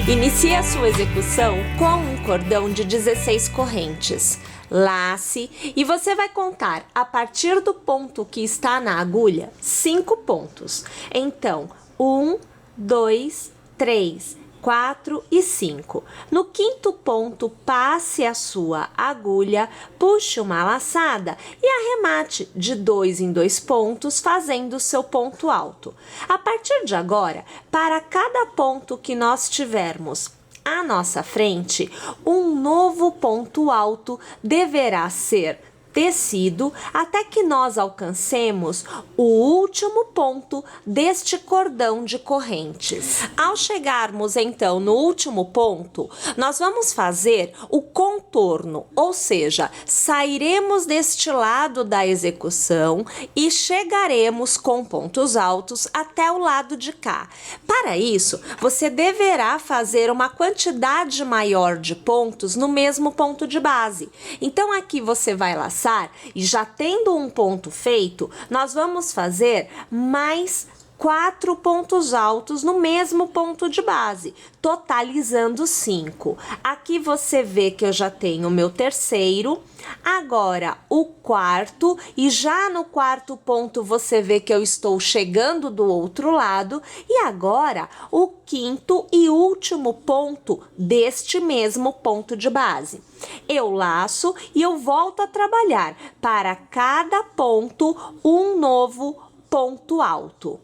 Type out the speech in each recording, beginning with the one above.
Inicie a sua execução com um cordão de 16 correntes. Lace e você vai contar a partir do ponto que está na agulha 5 pontos. Então, 1, 2, 3, 4 e 5. No quinto ponto, passe a sua agulha, puxe uma laçada e arremate de 2 em 2 pontos, fazendo o seu ponto alto. A partir de agora, para cada ponto que nós tivermos à nossa frente, um novo ponto alto deverá ser tecido até que nós alcancemos o último ponto deste cordão de correntes. Ao chegarmos então no último ponto, nós vamos fazer o contorno, ou seja, sairemos deste lado da execução e chegaremos com pontos altos até o lado de cá. Para isso, você deverá fazer uma quantidade maior de pontos no mesmo ponto de base. Então aqui você vai laçar e já tendo um ponto feito, nós vamos fazer mais 4 pontos altos no mesmo ponto de base, totalizando 5. Aqui você vê que eu já tenho o meu terceiro, agora o quarto, e já no quarto ponto você vê que eu estou chegando do outro lado, e agora o quinto e último ponto deste mesmo ponto de base. Eu laço e eu volto a trabalhar para cada ponto um novo ponto alto.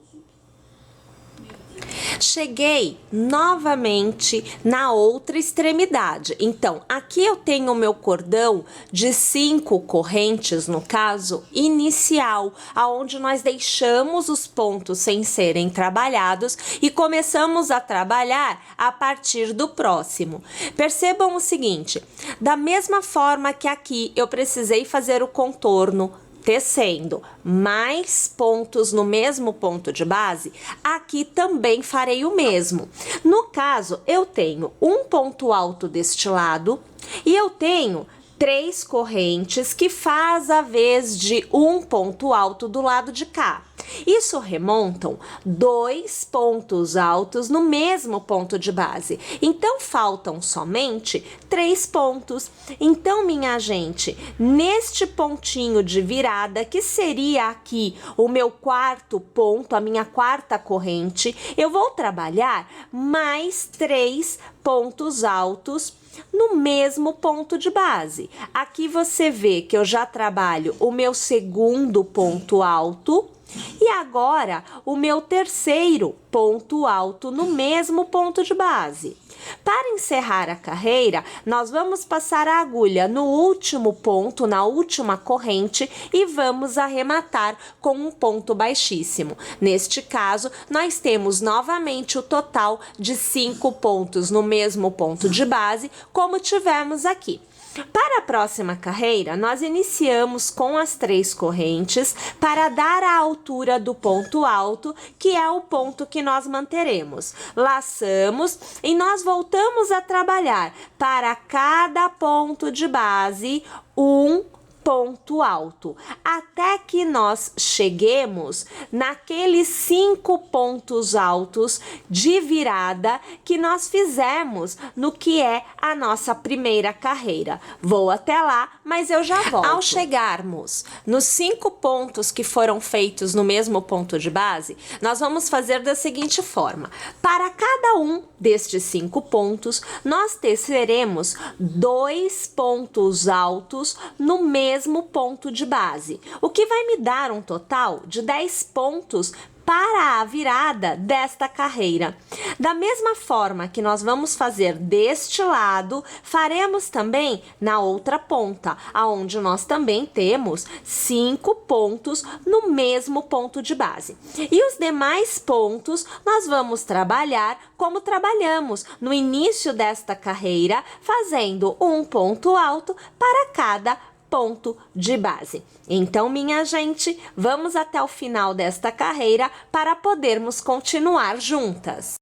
Cheguei novamente na outra extremidade. Então, aqui eu tenho o meu cordão de 5 correntes, no caso, inicial, aonde nós deixamos os pontos sem serem trabalhados e começamos a trabalhar a partir do próximo. Percebam o seguinte, da mesma forma que aqui eu precisei fazer o contorno, tecendo mais pontos no mesmo ponto de base, aqui também farei o mesmo. No caso, eu tenho um ponto alto deste lado e eu tenho 3 correntes que faz a vez de um ponto alto do lado de cá. Isso remontam 2 pontos altos no mesmo ponto de base. Então, faltam somente 3 pontos. Então, minha gente, neste pontinho de virada, que seria aqui o meu quarto ponto, a minha quarta corrente, eu vou trabalhar mais 3 pontos altos no mesmo ponto de base. Aqui você vê que eu já trabalho o meu segundo ponto alto e agora o meu terceiro ponto alto no mesmo ponto de base. Para encerrar a carreira, nós vamos passar a agulha no último ponto, na última corrente, e vamos arrematar com um ponto baixíssimo. Neste caso, nós temos novamente o total de 5 pontos no mesmo ponto de base, como tivemos aqui. Para a próxima carreira, nós iniciamos com as 3 correntes para dar a altura do ponto alto, que é o ponto que nós manteremos. Laçamos e nós voltamos a trabalhar para cada ponto de base um ponto alto, até que nós cheguemos naqueles 5 pontos altos de virada que nós fizemos no que é a nossa primeira carreira. Vou até lá, mas eu já volto. Ao chegarmos nos 5 pontos que foram feitos no mesmo ponto de base, nós vamos fazer da seguinte forma: para cada um destes 5 pontos, nós teceremos 2 pontos altos no mesmo ponto de base, o que vai me dar um total de 10 pontos para a virada desta carreira. Da mesma forma que nós vamos fazer deste lado, faremos também na outra ponta, aonde nós também temos 5 pontos no mesmo ponto de base. E os demais pontos nós vamos trabalhar como trabalhamos no início desta carreira, fazendo um ponto alto para cada ponto de base. Então, minha gente, vamos até o final desta carreira para podermos continuar juntas.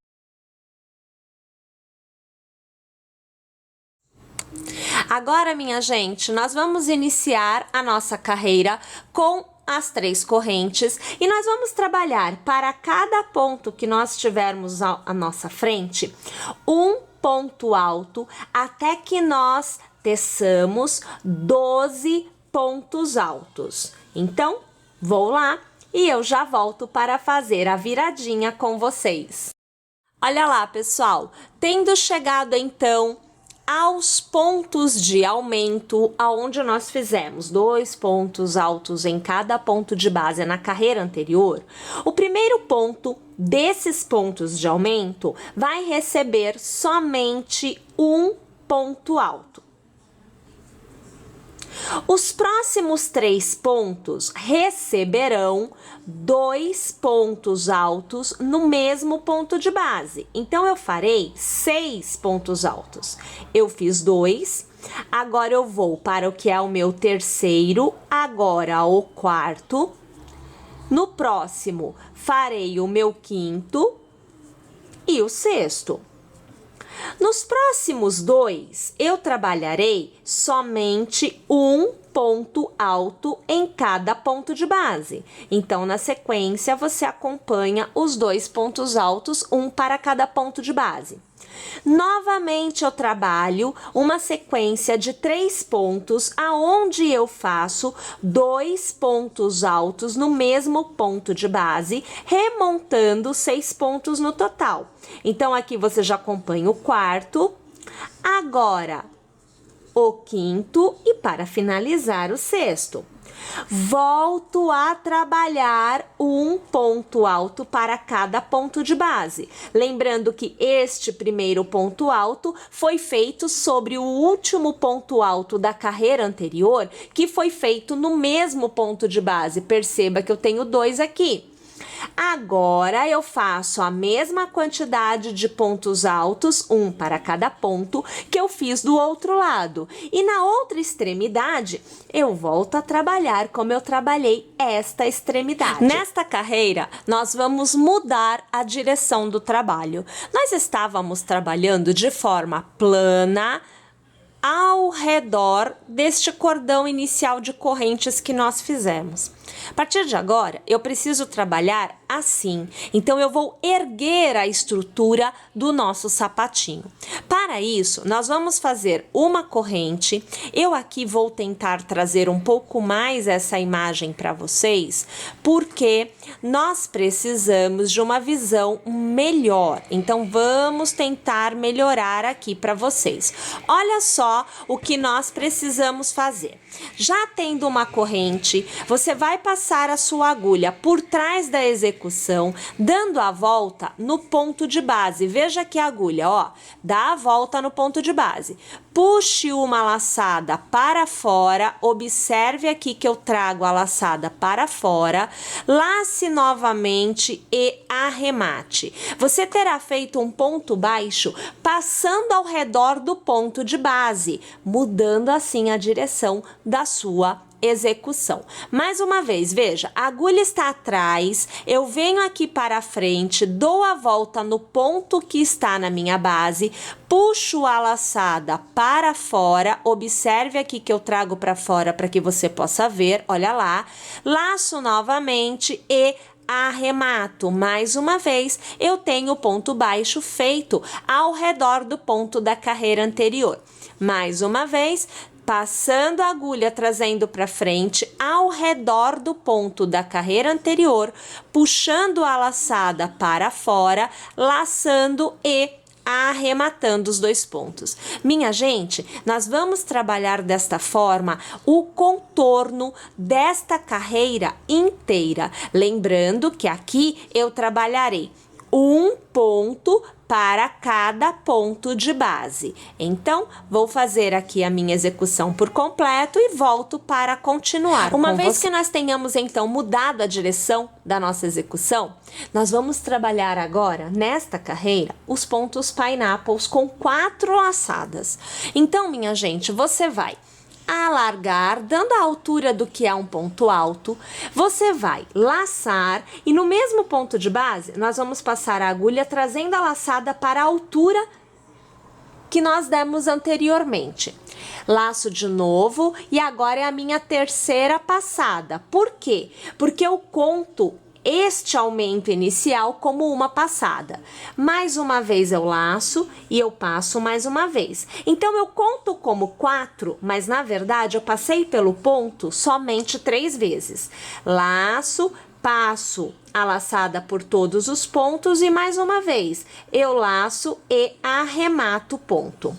Agora, minha gente, nós vamos iniciar a nossa carreira com as 3 correntes e nós vamos trabalhar para cada ponto que nós tivermos à nossa frente, um ponto alto até que nós teçamos 12 pontos altos. Então, vou lá e eu já volto para fazer a viradinha com vocês. Olha lá, pessoal, tendo chegado então aos pontos de aumento, aonde nós fizemos 2 pontos altos em cada ponto de base na carreira anterior, o primeiro ponto desses pontos de aumento vai receber somente um ponto alto. Os próximos 3 pontos receberão 2 pontos altos no mesmo ponto de base. Então, eu farei 6 pontos altos. Eu fiz 2, agora eu vou para o que é o meu terceiro, agora o quarto. No próximo, farei o meu quinto e o sexto. Nos próximos 2, eu trabalharei somente um ponto alto em cada ponto de base. Então, na sequência, você acompanha os 2 pontos altos, um para cada ponto de base. Novamente, eu trabalho uma sequência de 3 pontos, aonde eu faço 2 pontos altos no mesmo ponto de base, remontando 6 pontos no total. Então, aqui você já acompanha o quarto, agora o quinto e, para finalizar, o sexto. Volto a trabalhar um ponto alto para cada ponto de base. Lembrando que este primeiro ponto alto foi feito sobre o último ponto alto da carreira anterior, que foi feito no mesmo ponto de base. Perceba que eu tenho 2 aqui. Agora, eu faço a mesma quantidade de pontos altos, um para cada ponto, que eu fiz do outro lado. E na outra extremidade, eu volto a trabalhar como eu trabalhei esta extremidade. Nesta carreira, nós vamos mudar a direção do trabalho. Nós estávamos trabalhando de forma plana, ao redor deste cordão inicial de correntes que nós fizemos. A partir de agora, eu preciso trabalhar assim. Então, eu vou erguer a estrutura do nosso sapatinho. Para isso, nós vamos fazer uma corrente. Eu aqui vou tentar trazer um pouco mais essa imagem para vocês, porque nós precisamos de uma visão melhor. Então, vamos tentar melhorar aqui para vocês. Olha só o que nós precisamos fazer. Já tendo uma corrente, você vai passar a sua agulha por trás da execução, dando a volta no ponto de base. Veja que a agulha, ó, dá a volta no ponto de base. Puxe uma laçada para fora, observe aqui que eu trago a laçada para fora, lace novamente e arremate. Você terá feito um ponto baixo passando ao redor do ponto de base, mudando assim a direção da sua execução. Mais uma vez, veja, a agulha está atrás, eu venho aqui para frente, dou a volta no ponto que está na minha base, puxo a laçada para fora, observe aqui que eu trago para fora para que você possa ver, olha lá, laço novamente e arremato. Mais uma vez, eu tenho o ponto baixo feito ao redor do ponto da carreira anterior. Mais uma vez, passando a agulha, trazendo para frente ao redor do ponto da carreira anterior, puxando a laçada para fora, laçando e arrematando os 2 pontos. Minha gente, nós vamos trabalhar desta forma o contorno desta carreira inteira. Lembrando que aqui eu trabalharei um ponto para cada ponto de base. Então, vou fazer aqui a minha execução por completo e volto para continuar. Uma vez que nós tenhamos, então, mudado a direção da nossa execução, nós vamos trabalhar agora, nesta carreira, os pontos pineapples com 4 laçadas. Então, minha gente, você vai alargar, dando a altura do que é um ponto alto, você vai laçar e no mesmo ponto de base, nós vamos passar a agulha trazendo a laçada para a altura que nós demos anteriormente. Laço de novo e agora é a minha terceira passada. Por quê? Porque eu conto este aumento inicial como uma passada. Mais uma vez eu laço e eu passo mais uma vez. Então, eu conto como 4, mas na verdade eu passei pelo ponto somente 3 vezes. Laço, passo a laçada por todos os pontos e mais uma vez eu laço e arremato o ponto.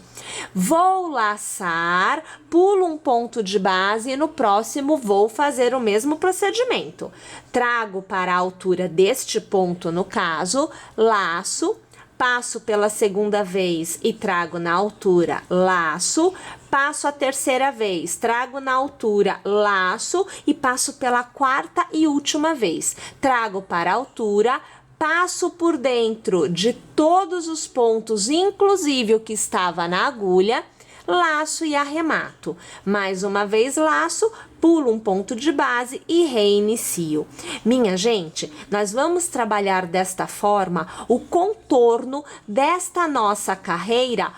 Vou laçar, pulo um ponto de base e no próximo vou fazer o mesmo procedimento. Trago para a altura deste ponto, no caso, laço, passo pela segunda vez e trago na altura, laço, passo a terceira vez, trago na altura, laço e passo pela quarta e última vez. Trago para a altura, passo por dentro de todos os pontos, inclusive o que estava na agulha, laço e arremato. Mais uma vez laço, pulo um ponto de base e reinicio. Minha gente, nós vamos trabalhar desta forma o contorno desta nossa carreira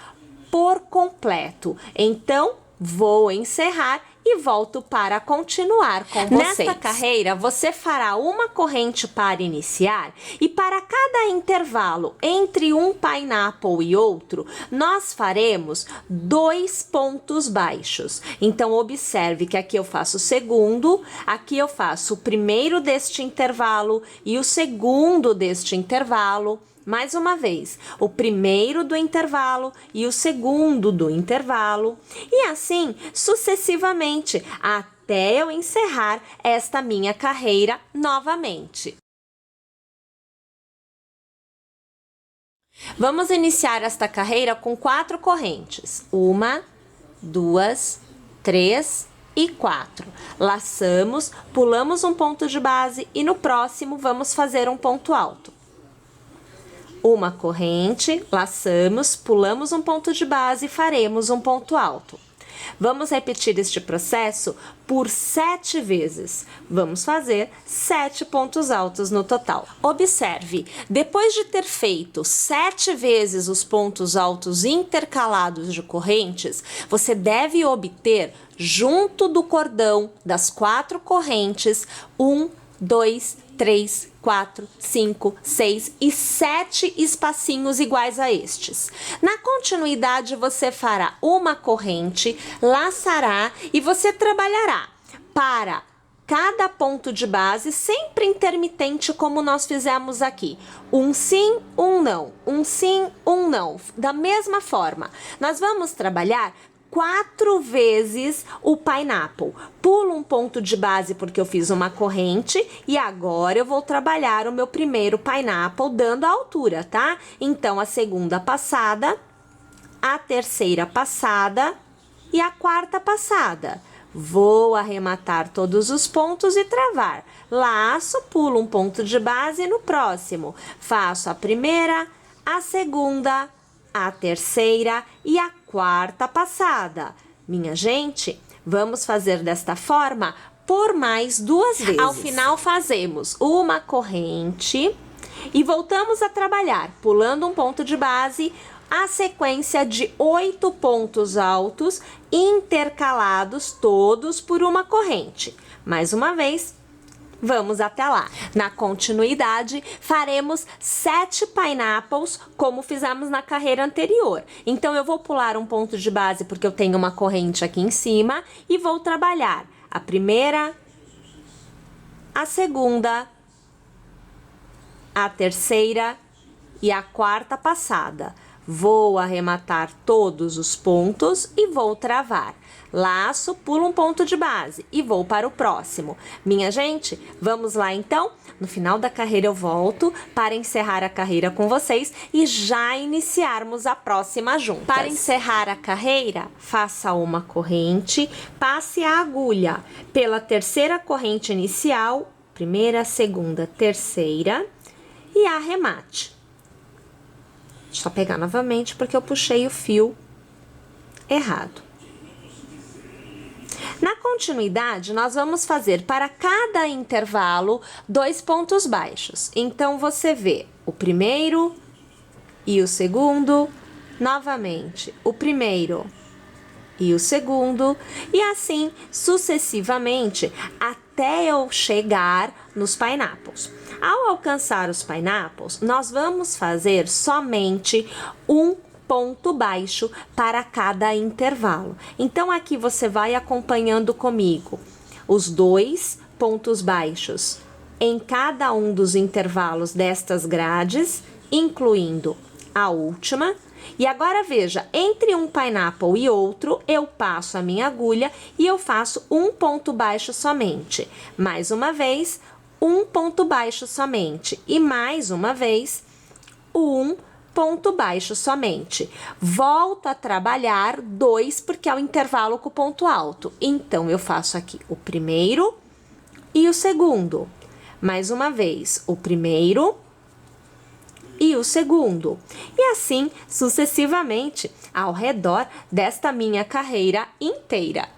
por completo. Então, vou encerrar e volto para continuar com vocês. Nesta carreira, você fará uma corrente para iniciar e para cada intervalo entre um pineapple e outro, nós faremos 2 pontos baixos. Então, observe que aqui eu faço o segundo, aqui eu faço o primeiro deste intervalo e o segundo deste intervalo. Mais uma vez, o primeiro do intervalo e o segundo do intervalo, e assim sucessivamente, até eu encerrar esta minha carreira novamente. Vamos iniciar esta carreira com 4 correntes. 1, 2, 3 e 4. Laçamos, pulamos um ponto de base e no próximo vamos fazer um ponto alto. Uma corrente, laçamos, pulamos um ponto de base e faremos um ponto alto. Vamos repetir este processo por 7 vezes. Vamos fazer 7 pontos altos no total. Observe, depois de ter feito 7 vezes os pontos altos intercalados de correntes, você deve obter, junto do cordão das 4 correntes, 1, 2, 3, 4, 5, 6 e 7 espacinhos iguais a estes. Na continuidade, você fará uma corrente, laçará e você trabalhará para cada ponto de base, sempre intermitente, como nós fizemos aqui. Um sim, um não. Um sim, um não. Da mesma forma, nós vamos trabalhar 4 vezes o pineapple. Pulo um ponto de base porque eu fiz uma corrente e agora eu vou trabalhar o meu primeiro pineapple dando a altura, tá? Então, a segunda passada, a terceira passada e a quarta passada. Vou arrematar todos os pontos e travar. Laço, pulo um ponto de base e no próximo faço a primeira, a segunda, a terceira e a quarta passada. Minha gente, vamos fazer desta forma por mais 2 vezes. Ao final, fazemos uma corrente e voltamos a trabalhar, pulando um ponto de base, a sequência de 8 pontos altos intercalados, todos por uma corrente. Mais uma vez, vamos até lá. Na continuidade, faremos 7 pineapples, como fizemos na carreira anterior. Então, eu vou pular um ponto de base, porque eu tenho uma corrente aqui em cima, e vou trabalhar a primeira, a segunda, a terceira e a quarta passada. Vou arrematar todos os pontos e vou travar. Laço, pulo um ponto de base e vou para o próximo. Minha gente, vamos lá então? No final da carreira eu volto para encerrar a carreira com vocês e já iniciarmos a próxima juntas. Para encerrar a carreira, faça uma corrente, passe a agulha pela terceira corrente inicial, primeira, segunda, terceira, e arremate. Deixa eu pegar novamente porque eu puxei o fio errado. Na continuidade, nós vamos fazer para cada intervalo 2 pontos baixos. Então, você vê o primeiro e o segundo novamente o primeiro e o segundo, e assim sucessivamente até eu chegar nos pineapples. Ao alcançar os pineapples, nós vamos fazer somente um ponto baixo para cada intervalo. Então aqui você vai acompanhando comigo os 2 pontos baixos em cada um dos intervalos destas grades, incluindo a última. E agora veja, entre um pineapple e outro, eu passo a minha agulha e eu faço um ponto baixo somente. Mais uma vez, um ponto baixo somente. E mais uma vez, um ponto baixo somente. Volto a trabalhar 2, porque é o intervalo com o ponto alto. Então, eu faço aqui o primeiro e o segundo. Mais uma vez, o primeiro e o segundo, e assim sucessivamente ao redor desta minha carreira inteira.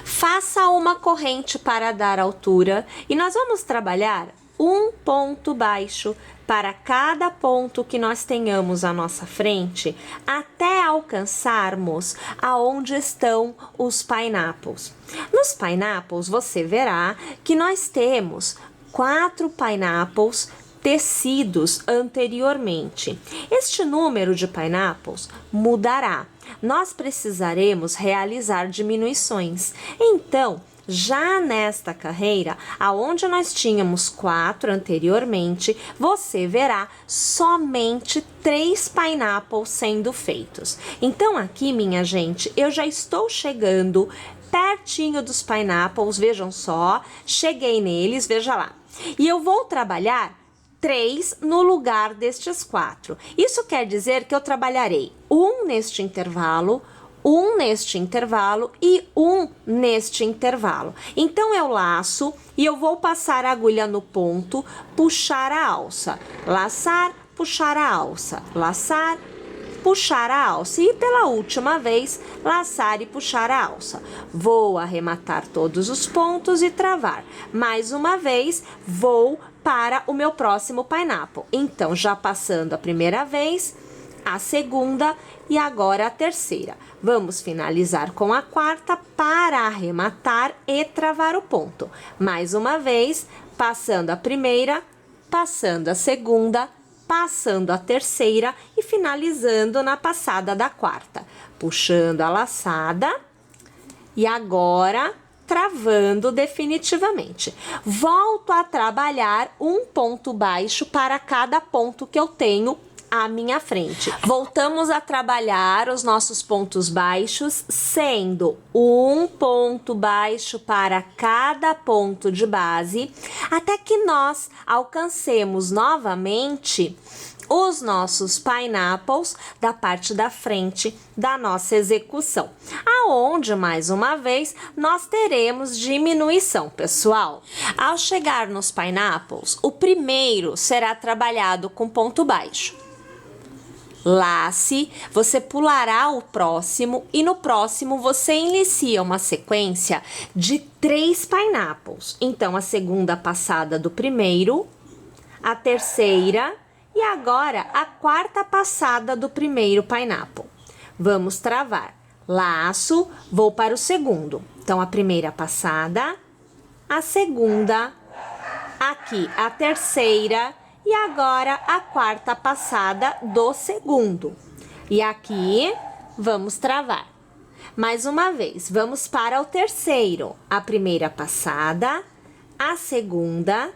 Faça uma corrente para dar altura e nós vamos trabalhar um ponto baixo para cada ponto que nós tenhamos à nossa frente até alcançarmos aonde estão os pineapples. Nos pineapples você verá que nós temos 4 pineapples tecidos anteriormente. Este número de pineapples mudará. Nós precisaremos realizar diminuições. Então, já nesta carreira, aonde nós tínhamos 4 anteriormente, você verá somente 3 pineapples sendo feitos. Então aqui, minha gente, eu já estou chegando pertinho dos pineapples, vejam só, cheguei neles, veja lá. E eu vou trabalhar 3 no lugar destes 4. Isso quer dizer que eu trabalharei um neste intervalo, um neste intervalo e um neste intervalo. Então, eu laço e eu vou passar a agulha no ponto, puxar a alça, laçar, puxar a alça, laçar, puxar a alça e pela última vez, laçar e puxar a alça. Vou arrematar todos os pontos e travar. Mais uma vez, vou para o meu próximo pineapple. Então, já passando a primeira vez, a segunda e agora a terceira. Vamos finalizar com a quarta para arrematar e travar o ponto. Mais uma vez, passando a primeira, passando a segunda, passando a terceira e finalizando na passada da quarta. Puxando a laçada e agora travando definitivamente. Volto a trabalhar um ponto baixo para cada ponto que eu tenho à minha frente. Voltamos a trabalhar os nossos pontos baixos, sendo um ponto baixo para cada ponto de base, até que nós alcancemos novamente os nossos pineapples da parte da frente da nossa execução, aonde, mais uma vez, nós teremos diminuição, pessoal. Ao chegar nos pineapples, o primeiro será trabalhado com ponto baixo. Lace, você pulará o próximo e no próximo você inicia uma sequência de 3 pineapples. Então, a segunda passada do primeiro, a terceira e agora a quarta passada do primeiro pineapple. Vamos travar. Laço, vou para o segundo. Então, a primeira passada, a segunda, aqui a terceira e agora a quarta passada do segundo. E aqui vamos travar. Mais uma vez, vamos para o terceiro. A primeira passada, a segunda,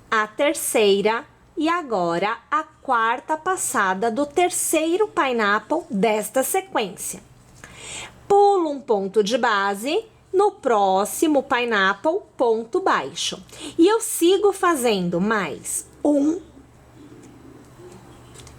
a terceira e agora a quarta passada do terceiro pineapple desta sequência. Pulo um ponto de base, no próximo pineapple, ponto baixo. E eu sigo fazendo mais 1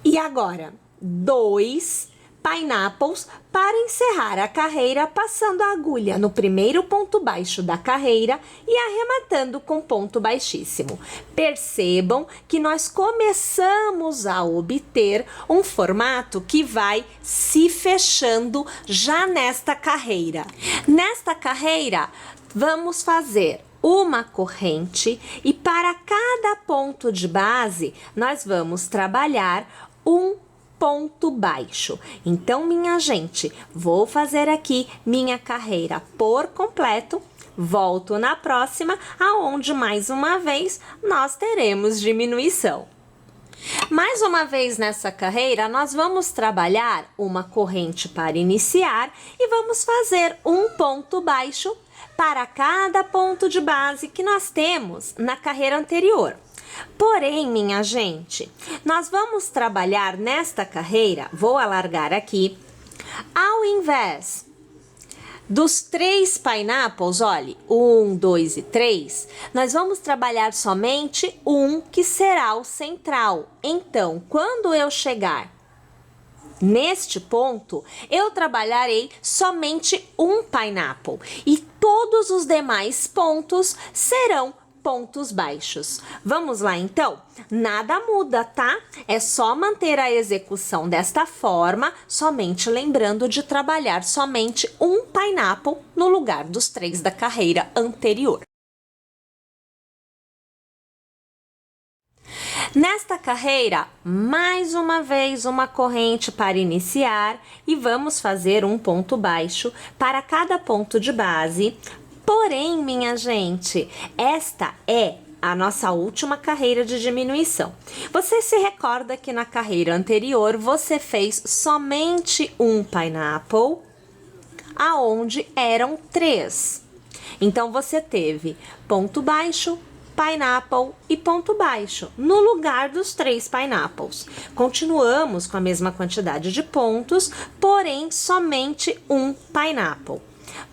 e agora 2 pineapples para encerrar a carreira, passando a agulha no primeiro ponto baixo da carreira e arrematando com ponto baixíssimo. Percebam que nós começamos a obter um formato que vai se fechando já nesta carreira. Nesta carreira, vamos fazer uma corrente e para cada ponto de base nós vamos trabalhar um ponto baixo. Então, minha gente, vou fazer aqui minha carreira por completo. Volto na próxima, aonde mais uma vez nós teremos diminuição. Mais uma vez nessa carreira, nós vamos trabalhar uma corrente para iniciar e vamos fazer um ponto baixo para cada ponto de base que nós temos na carreira anterior. Porém, minha gente, nós vamos trabalhar nesta carreira, vou alargar aqui, ao invés dos 3 pineapples, olhe, 1, 2 e 3, nós vamos trabalhar somente um que será o central. Então, quando eu chegar neste ponto, eu trabalharei somente um pineapple e todos os demais pontos serão pontos baixos. Vamos lá então? Nada muda, tá? É só manter a execução desta forma, somente lembrando de trabalhar somente um pineapple no lugar dos 3 da carreira anterior. Nesta carreira, mais uma vez uma corrente para iniciar e vamos fazer um ponto baixo para cada ponto de base. Porém, minha gente, esta é a nossa última carreira de diminuição. Você se recorda que na carreira anterior você fez somente um pineapple, aonde eram 3. Então, você teve ponto baixo, pineapple e ponto baixo, no lugar dos 3 pineapples. Continuamos com a mesma quantidade de pontos, porém somente um pineapple.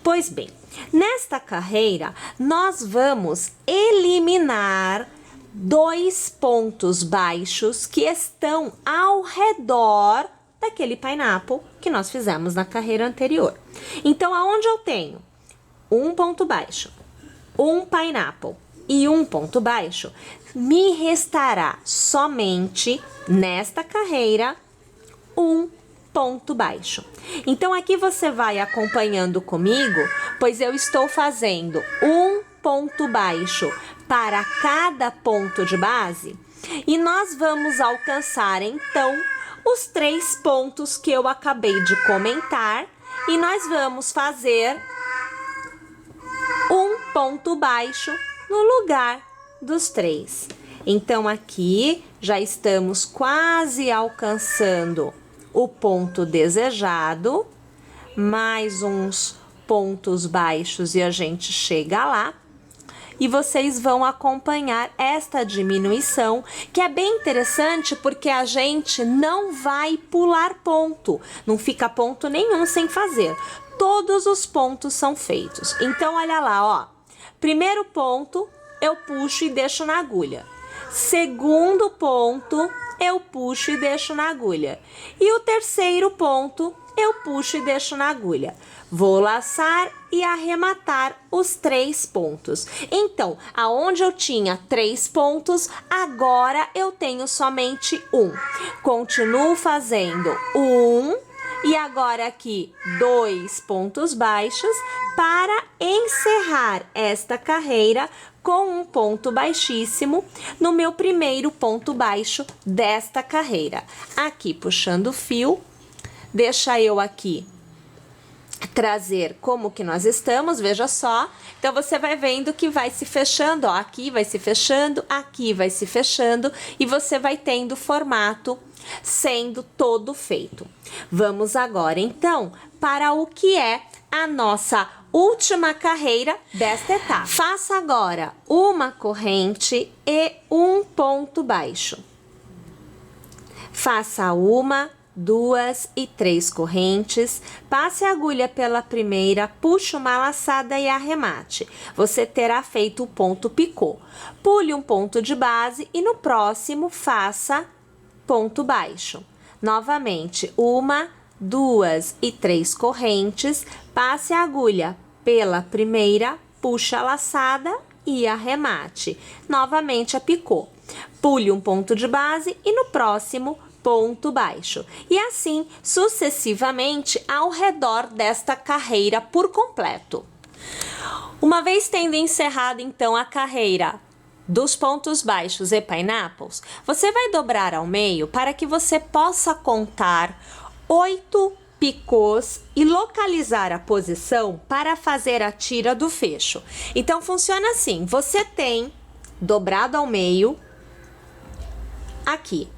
Pois bem, nesta carreira, nós vamos eliminar 2 pontos baixos que estão ao redor daquele pineapple que nós fizemos na carreira anterior. Então, aonde eu tenho um ponto baixo, um pineapple e um ponto baixo, me restará somente nesta carreira um ponto baixo. Então, aqui você vai acompanhando comigo, pois eu estou fazendo um ponto baixo para cada ponto de base e nós vamos alcançar, então, os 3 pontos que eu acabei de comentar e nós vamos fazer um ponto baixo no lugar dos 3. Então, aqui já estamos quase alcançando o ponto desejado, mais uns pontos baixos e a gente chega lá. E vocês vão acompanhar esta diminuição, que é bem interessante porque a gente não vai pular ponto, não fica ponto nenhum sem fazer. Todos os pontos são feitos. Então, olha lá, ó. Primeiro ponto, eu puxo e deixo na agulha. Segundo ponto, eu puxo e deixo na agulha. E o terceiro ponto, eu puxo e deixo na agulha. Vou laçar e arrematar os 3 pontos. Então, aonde eu tinha 3 pontos, agora eu tenho somente um. Continuo fazendo um e agora aqui 2 pontos baixos para encerrar esta carreira com um ponto baixíssimo no meu primeiro ponto baixo desta carreira. Aqui puxando o fio, deixa eu aqui trazer como que nós estamos, veja só. Então, você vai vendo que vai se fechando, ó, aqui vai se fechando, aqui vai se fechando e você vai tendo o formato sendo todo feito. Vamos agora, então, para o que é a nossa última carreira desta etapa. Faça agora uma corrente e um ponto baixo. Faça uma, 2 e 3 correntes, passe a agulha pela primeira, puxe uma laçada e arremate. Você terá feito o ponto picô. Pule um ponto de base e no próximo faça ponto baixo. Novamente, 1, 2 e 3 correntes, passe a agulha pela primeira, puxe a laçada e arremate. Novamente a picô. Pule um ponto de base e no próximo ponto baixo. E assim sucessivamente ao redor desta carreira por completo. Uma vez tendo encerrado, então, a carreira dos pontos baixos e pineapples, você vai dobrar ao meio para que você possa contar 8 picôs e localizar a posição para fazer a tira do fecho. Então, funciona assim, você tem dobrado ao meio, aqui,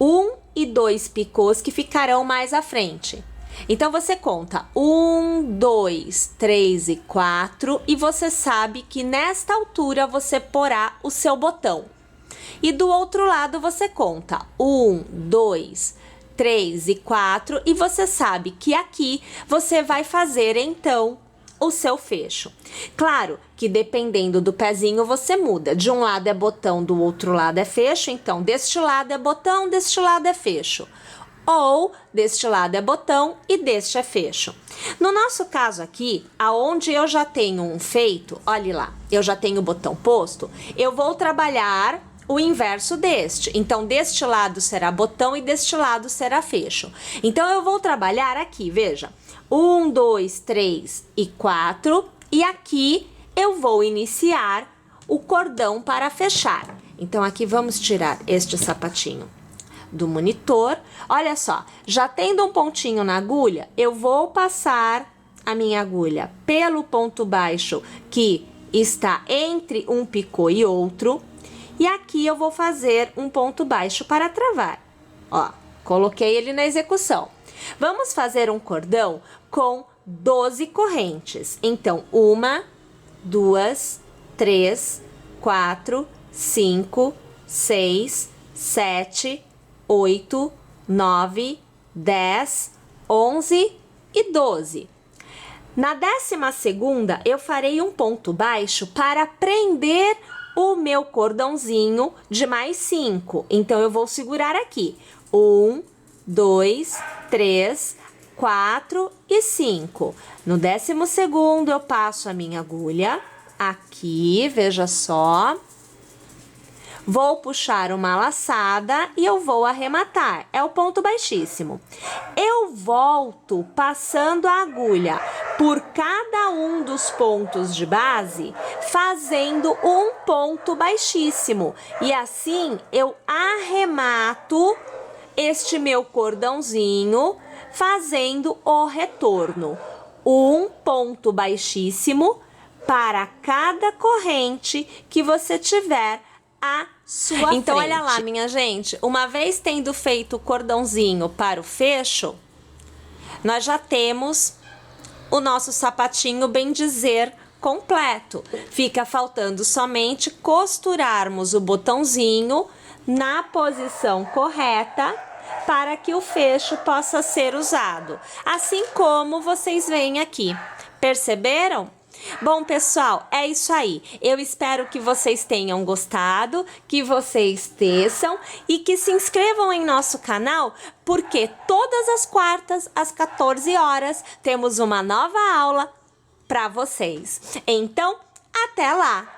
1 e 2 picôs que ficarão mais à frente. Então, você conta 1, 2, 3 e 4 e você sabe que nesta altura você porá o seu botão. E do outro lado você conta 1, 2, 3 e 4 e você sabe que aqui você vai fazer então o seu fecho. Claro que dependendo do pezinho você muda. De um lado é botão, do outro lado é fecho. Então, deste lado é botão, deste lado é fecho. Ou deste lado é botão e deste é fecho. No nosso caso aqui, aonde eu já tenho um feito, olhe lá, eu já tenho o botão posto, eu vou trabalhar o inverso deste. Então, deste lado será botão e deste lado será fecho. Então, eu vou trabalhar aqui, veja, 1, 2, 3 e 4, e aqui eu vou iniciar o cordão para fechar. Então, aqui vamos tirar este sapatinho do monitor. Olha só, já tendo um pontinho na agulha, eu vou passar a minha agulha pelo ponto baixo que está entre um picô e outro, e aqui eu vou fazer um ponto baixo para travar. Ó, coloquei ele na execução. Vamos fazer um cordão com 12 correntes. Então, 1, 2, 3, 4, 5, 6, 7, 8, 9, 10, 11 e 12. Na 12ª, eu farei um ponto baixo para prender o meu cordãozinho de mais 5. Então, eu vou segurar aqui. 1, 2, 3, 4 e 5. No 12º, eu passo a minha agulha aqui, veja só. Vou puxar uma laçada e eu vou arrematar. É o ponto baixíssimo. Eu volto passando a agulha por cada um dos pontos de base, fazendo um ponto baixíssimo. E assim eu arremato este meu cordãozinho, fazendo o retorno. Um ponto baixíssimo para cada corrente que você tiver à sua frente. Então, olha lá, minha gente, uma vez tendo feito o cordãozinho para o fecho, nós já temos o nosso sapatinho, bem dizer, completo. Fica faltando somente costurarmos o botãozinho na posição correta para que o fecho possa ser usado. Assim como vocês veem aqui. Perceberam? Bom, pessoal, é isso aí. Eu espero que vocês tenham gostado, que vocês teçam e que se inscrevam em nosso canal, porque todas as quartas, às 14 horas, temos uma nova aula para vocês. Então, até lá!